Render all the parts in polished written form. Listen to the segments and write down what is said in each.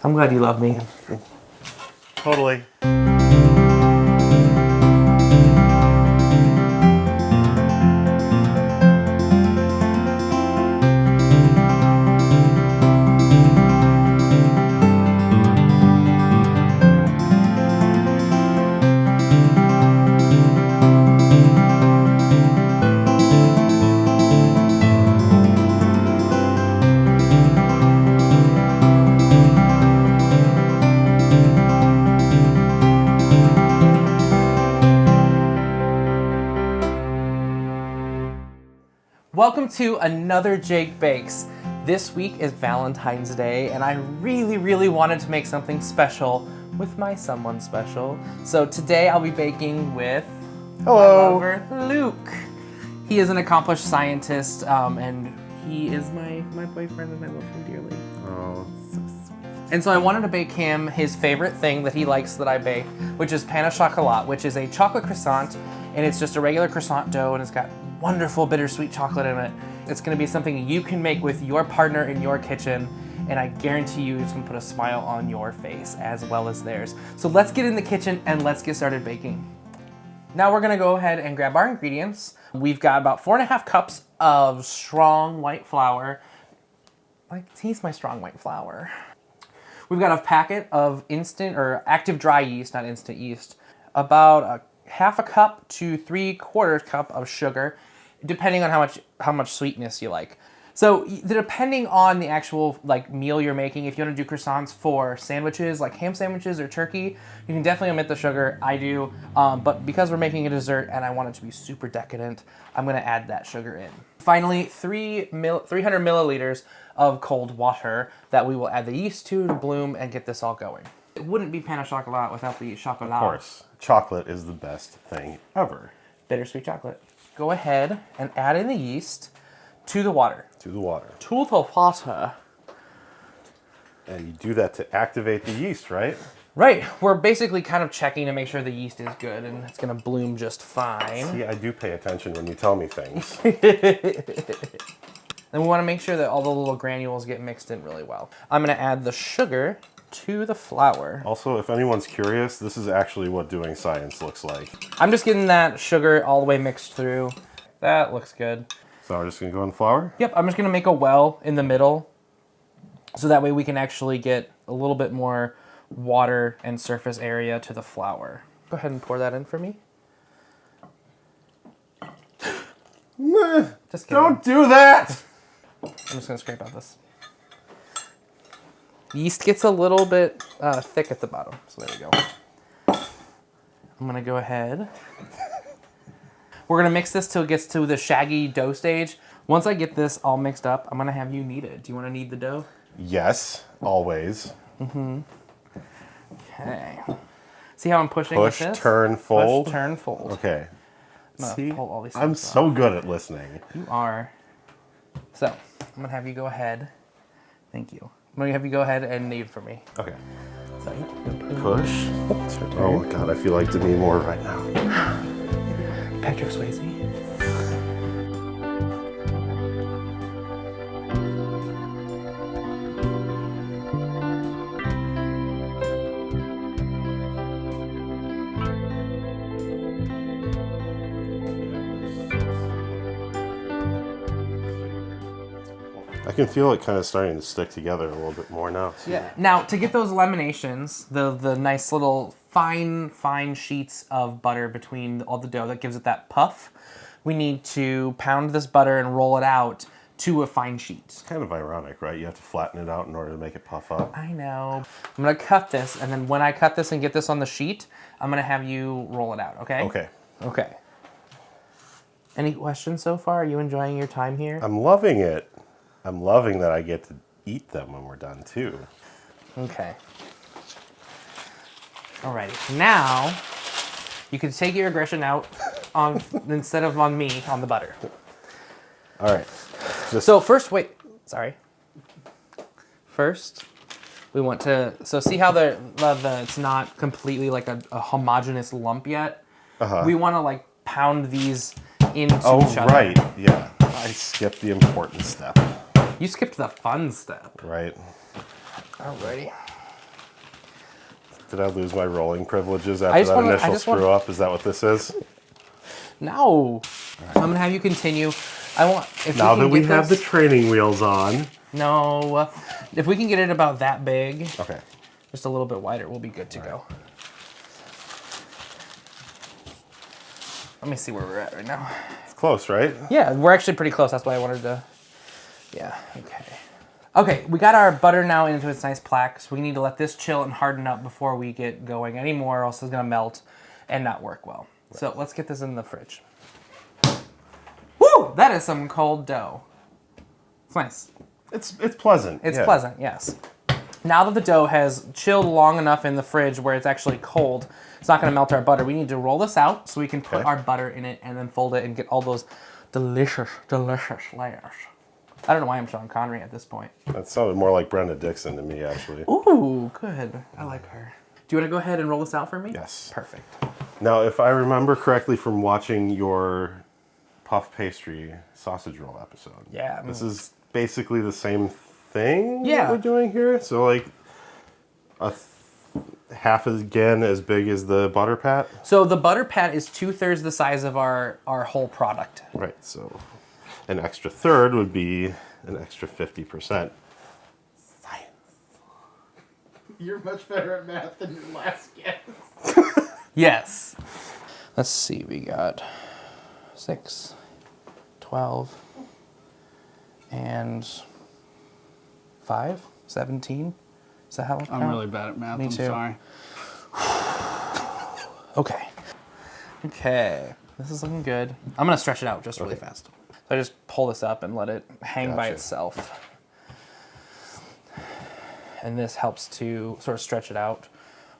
I'm glad you love me. Totally. Welcome to another Jake Bakes. This week is Valentine's Day, and I really wanted to make something special with my someone special. So today I'll be baking with Hello. my lover, Luke. He is an accomplished scientist, and he is my boyfriend, and I love him dearly. Oh, so sweet. And so I wanted to bake him his favorite thing that he likes that I bake, which is pain au chocolat, which is a chocolate croissant, and it's just a regular croissant dough, and it's got wonderful bittersweet chocolate in it. It's gonna be something you can make with your partner in your kitchen, and I guarantee you it's gonna put a smile on your face as well as theirs. So let's get in the kitchen and let's get started baking. Now we're gonna go ahead and grab our ingredients. We've got about 4.5 cups of strong white flour. Like, taste my strong white flour. We've got a packet of instant or active dry yeast, not instant yeast. About a 1/2 cup to 3/4 cup of sugar, depending on how much sweetness you like. So depending on the actual meal you're making, if you want to do croissants for sandwiches like ham sandwiches or turkey, you can definitely omit the sugar. I do, but because we're making a dessert and I want it to be super decadent, I'm going to add that sugar in. Finally, 300 milliliters of cold water that we will add the yeast to bloom and get this all going. It wouldn't be pain au chocolat without the chocolat. Of course, chocolate is the best thing ever. Bittersweet chocolate. Go ahead and add in the yeast to the water. To the water. To the water. And you do that to activate the yeast, right? Right. We're basically kind of checking to make sure the yeast is good and it's going to bloom just fine. See, I do pay attention when you tell me things. Then we want to make sure that all the little granules get mixed in really well. I'm going to add the sugar to the flour. Also, if anyone's curious, this is actually what doing science looks like. I'm just getting that sugar all the way mixed through. That looks good. So we're just gonna go in the flour? Yep, I'm just gonna make a well in the middle so that way we can actually get a little bit more water and surface area to the flour. Go ahead and pour that in for me. Just kidding. Don't do that! I'm just gonna scrape out this. Yeast gets a little bit thick at the bottom, so there we go. I'm gonna go ahead. We're gonna mix this till it gets to the shaggy dough stage. Once I get this all mixed up, I'm gonna have you knead it. Do you wanna knead the dough? Yes, always. Mm-hmm. Okay. See how I'm pushing with Push, this? turn, fold? Push, turn, fold. Okay. I'm gonna See, pull all these I'm things so off. good at listening. You are. So, I'm gonna have you go ahead. Thank you. I'm gonna have you go ahead and knead for me. Okay. So, Push. Oh God, I feel like Demi Moore right now. Patrick Swayze. I can feel it kind of starting to stick together a little bit more now. Too. Yeah. Now, to get those laminations, the nice little fine sheets of butter between all the dough that gives it that puff, we need to pound this butter and roll it out to a fine sheet. It's kind of ironic, right? You have to flatten it out in order to make it puff up. I know. I'm gonna cut this, and then when I cut this and get this on the sheet, I'm gonna have you roll it out, okay? Okay. Okay. Any questions so far? Are you enjoying your time here? I'm loving it. I'm loving that I get to eat them when we're done too. Okay. Alrighty. Now, you can take your aggression out on instead of on me on the butter. All right. So first, wait. Sorry. First, we want to. So see how the it's not completely like a homogeneous lump yet. We want to like pound these into each other. Oh right. Yeah. I skipped the important step. You skipped the fun step. Right. Alrighty. Did I lose my rolling privileges after that initial screw up? Is that what this is? No. Right. I'm gonna have you continue. I want. If now that we have the training wheels on. No. If we can get it about that big. Okay. Just a little bit wider, we'll be good to go. Let me see where we're at right now. It's close, right? Yeah, we're actually pretty close. That's why I wanted to. Yeah. Okay. Okay, we got our butter now into its nice plaque, so we need to let this chill and harden up before we get going anymore, or else it's gonna melt and not work well. Right. So let's get this in the fridge. Woo! That is some cold dough. It's nice. It's pleasant. It's pleasant, yes. Now that the dough has chilled long enough in the fridge where it's actually cold, it's not gonna melt our butter. We need to roll this out so we can put our butter in it and then fold it and get all those delicious, delicious layers. I don't know why I'm Sean Connery at this point. That sounded more like Brenda Dixon to me, actually. Ooh, good. I like her. Do you want to go ahead and roll this out for me? Yes. Perfect. Now, if I remember correctly from watching your puff pastry sausage roll episode, this is basically the same thing that we're doing here. So, like, half again as big as the butter pat. So the butter pat is 2/3 the size of our whole product. Right. So an extra third would be an extra 50%. Science. You're much better at math than your last guess. Yes. Let's see. We got 6, 12, and 5, 17. Is that how it I'm really bad at math. Me too. Sorry. Okay. Okay. This is looking good. I'm going to stretch it out just really fast. So I just pull this up and let it hang by itself. And this helps to sort of stretch it out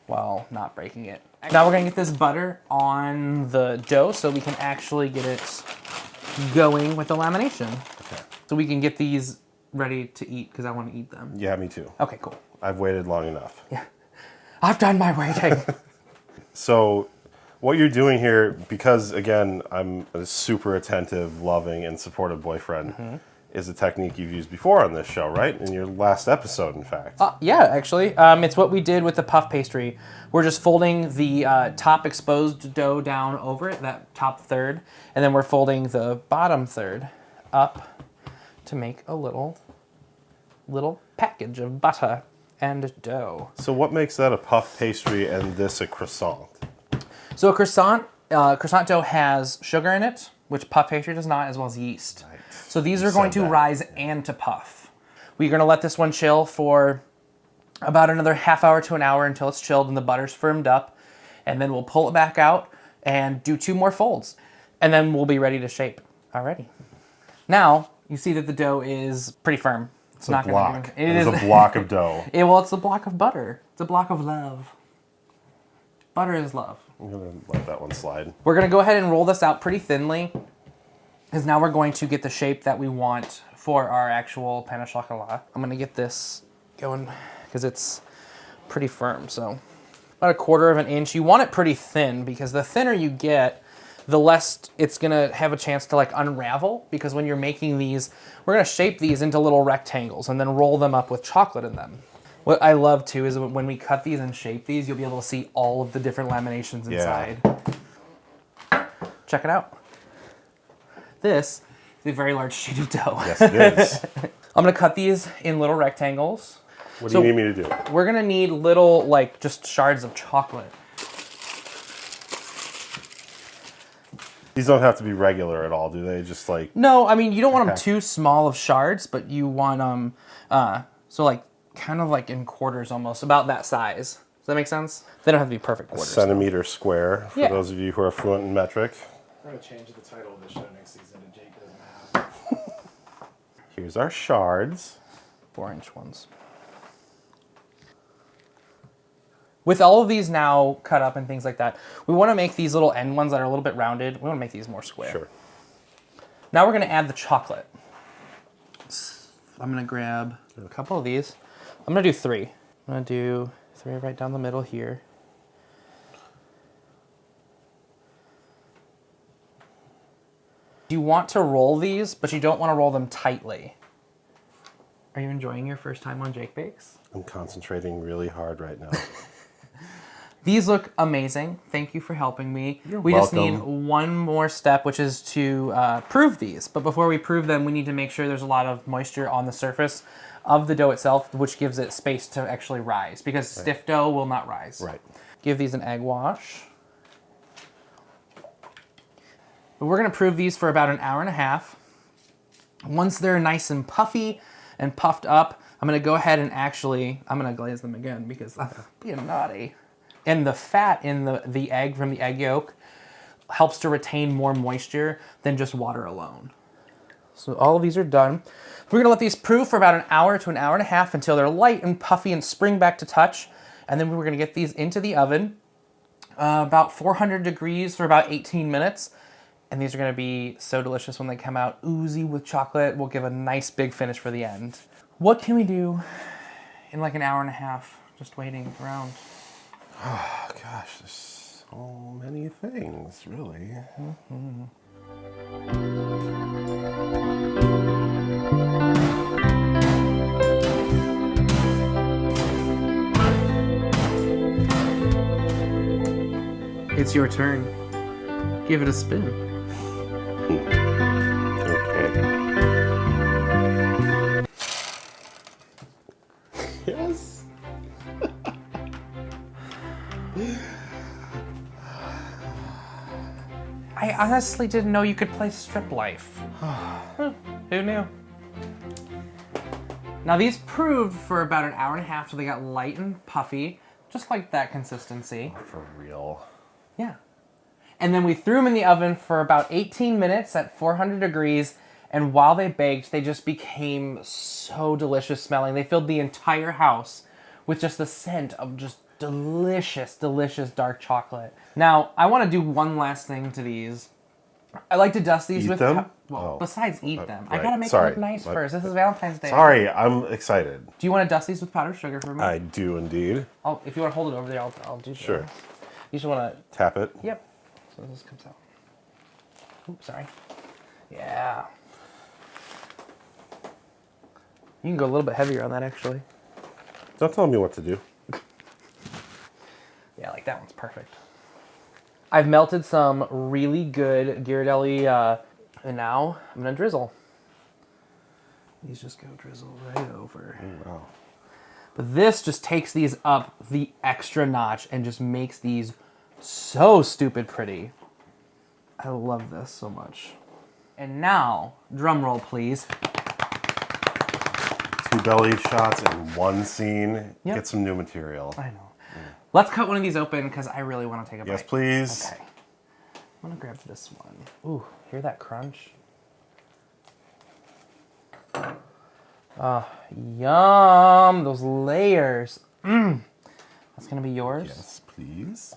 while not breaking it. Now we're going to get this butter on the dough so we can actually get it going with the lamination. Okay. So we can get these ready to eat because I want to eat them. Yeah, me too. Okay, cool. I've waited long enough. Yeah. I've done my waiting. So what you're doing here, because again, I'm a super attentive, loving, and supportive boyfriend, is a technique you've used before on this show, right? In your last episode, in fact. Yeah, actually. It's what we did with the puff pastry. We're just folding the top exposed dough down over it, that top third, and then we're folding the bottom third up to make a little package of butter and dough. So what makes that a puff pastry and this a croissant? So a croissant dough has sugar in it, which puff pastry does not, as well as yeast. Right. So these are going to rise and to puff. We're going to let this one chill for about another half hour to an hour until it's chilled and the butter's firmed up. And then we'll pull it back out and do 2 more folds. And then we'll be ready to shape. Alrighty. Now, you see that the dough is pretty firm. It's not a block. It is a block of dough. Well, it's a block of butter. It's a block of love. Butter is love. I'm going to let that one slide. We're going to go ahead and roll this out pretty thinly, because now we're going to get the shape that we want for our actual pain au chocolat. I'm going to get this going because it's pretty firm. So about 1/4 of an inch. You want it pretty thin because the thinner you get, the less it's going to have a chance to like unravel, because when you're making these, we're going to shape these into little rectangles and then roll them up with chocolate in them. What I love too is when we cut these and shape these, you'll be able to see all of the different laminations inside. Yeah. Check it out. This is a very large sheet of dough. Yes, it is. I'm going to cut these in little rectangles. What do you need me to do? We're going to need little, like, just shards of chocolate. These don't have to be regular at all, do they? Just like... No, I mean, you don't want them too small of shards, but you want them, so like, kind of like in quarters almost, about that size. Does that make sense? They don't have to be perfect quarters. A centimeter square, for those of you who are fluent in metric. We're going to change the title of the show next season to Jake Doesn't Have. Here's our shards. 4-inch ones. With all of these now cut up and things like that, we want to make these little end ones that are a little bit rounded. We want to make these more square. Sure. Now we're going to add the chocolate. I'm going to grab a couple of these. I'm going to do 3. I'm going to do 3 right down the middle here. You want to roll these, but you don't want to roll them tightly. Are you enjoying your first time on Jake Bakes? I'm concentrating really hard right now. These look amazing. Thank you for helping me. You're we just need welcome. one more step, which is to prove these. But before we prove them, we need to make sure there's a lot of moisture on the surface of the dough itself, which gives it space to actually rise, because stiff dough will not rise. Right. Give these an egg wash. But we're gonna prove these for about an hour and a half. Once they're nice and puffy and puffed up, I'm gonna go ahead and I'm gonna glaze them again because I'm being naughty. And the fat in the egg from the egg yolk helps to retain more moisture than just water alone. So all of these are done. We're gonna let these proof for about an hour to an hour and a half until they're light and puffy and spring back to touch. And then we're gonna get these into the oven, about 400 degrees for about 18 minutes. And these are gonna be so delicious when they come out, oozy with chocolate. We'll give a nice big finish for the end. What can we do in like an hour and a half just waiting around? Oh, gosh, there's so many things, really. It's your turn. Give it a spin. Okay. Yes. I honestly didn't know you could play Strip Life. Who knew? Now these proved for about an hour and a half, so they got light and puffy, just like that consistency. For real. Yeah. And then we threw them in the oven for about 18 minutes at 400 degrees, and while they baked, they just became so delicious smelling. They filled the entire house with just the scent of just delicious, delicious dark chocolate. Now, I want to do one last thing to these. I like to dust these with them? besides eat them. I right. gotta make Sorry. it look nice first. This is Valentine's Day. Sorry, I'm excited. Do you want to dust these with powdered sugar for me? I do indeed. If you want to hold it over there, I'll do that. Sure. You just want to... Tap it. Yep. So this comes out. Oops, sorry. Yeah. You can go a little bit heavier on that, actually. Don't tell me what to do. Yeah, like that one's perfect. I've melted some really good Ghirardelli, and now I'm gonna drizzle. These just go drizzle right over. Oh, wow. But this just takes these up the extra notch and just makes these so stupid pretty. I love this so much. And now, drum roll please. 2 belly shots in one scene. Yep. Get some new material. I know. Let's cut one of these open because I really want to take a bite. Yes, please. Okay. I'm gonna grab this one. Ooh, hear that crunch? Yum! Those layers. That's gonna be yours. Yes, please.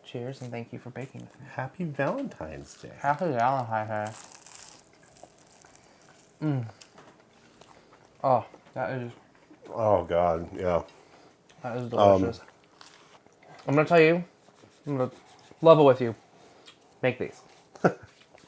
Cheers and thank you for baking with me. Happy Valentine's Day. Happy Valentine's Day. Oh, that is God, yeah. delicious. I'm gonna tell you, I'm gonna level with you. Make these.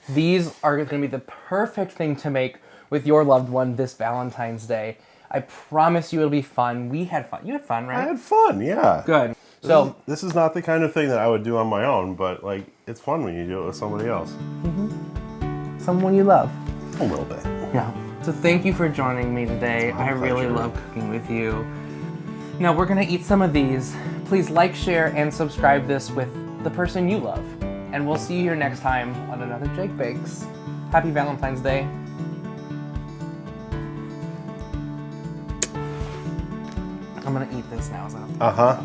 These are gonna be the perfect thing to make with your loved one this Valentine's Day. I promise you it'll be fun. We had fun. You had fun, right? I had fun, yeah. Good. So this is not the kind of thing that I would do on my own, but like it's fun when you do it with somebody else. someone you love. A little bit. Yeah. So thank you for joining me today. I really love cooking with you. Now we're gonna eat some of these. Please like, share, and subscribe this with the person you love. And we'll see you here next time on another Jake Bakes. Happy Valentine's Day. I'm gonna eat this now. Is that okay? Uh-huh.